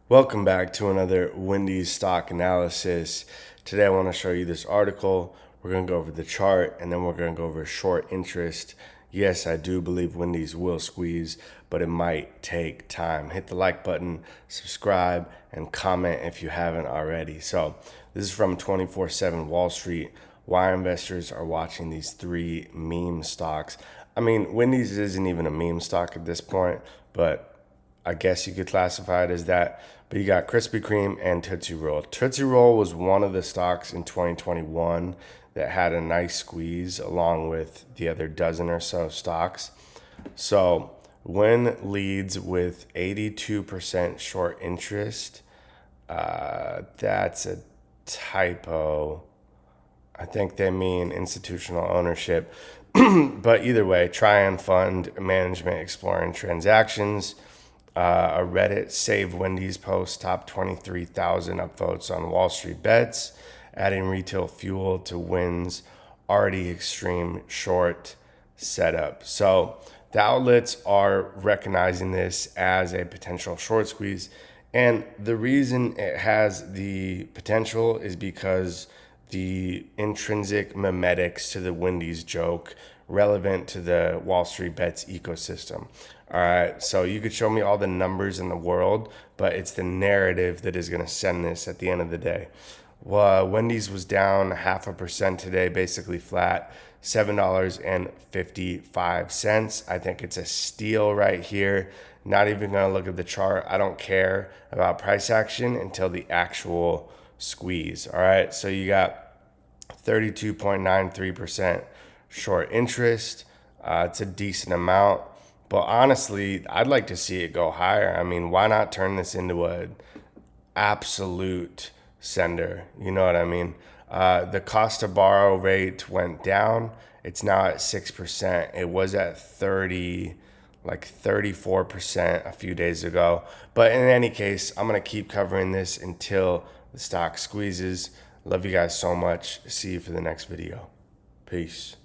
Welcome back to another Wendy's stock analysis. Today I want to show you this article. We're going to go over the chart and then we're going to go over short interest. Yes, I do believe Wendy's will squeeze, but it might take time. Hit the like button, subscribe, and comment if you haven't already. So this is from 24/7 Wall Street. Why investors are watching these three meme stocks. I mean, Wendy's isn't even a meme stock at this point, but I guess you could classify it as that. But you got Krispy Kreme and Tootsie Roll. Tootsie Roll was one of the stocks in 2021 that had a nice squeeze along with the other dozen or so stocks. So WEN leads with 82% short interest. That's a typo. I think they mean institutional ownership. But either way, Tryon Fund Management exploring transactions. A Reddit Save Wendy's post top 23,000 upvotes on Wall Street bets, adding retail fuel to WEN's already extreme short setup. So the outlets are recognizing this as a potential short squeeze. And the reason it has the potential is because the intrinsic memetics to the Wendy's joke relevant to the Wall Street Bets ecosystem. All right, so you could show me all the numbers in the world, but it's the narrative that is going to send this at the end of the day. Well, Wendy's was down 0.5% today, basically flat, $7.55. I think it's a steal right here. Not even going to look at the chart. I don't care about price action until the actual squeeze. All right, so you got 32.93% short interest. It's a decent amount, but honestly, I'd like to see it go higher. I mean, why not turn this into an absolute sender? You know what I mean? The cost to borrow rate went down. It's now at 6%. It was at 34% a few days ago. But in any case, I'm going to keep covering this until the stock squeezes. Love you guys so much. See you for the next video. Peace.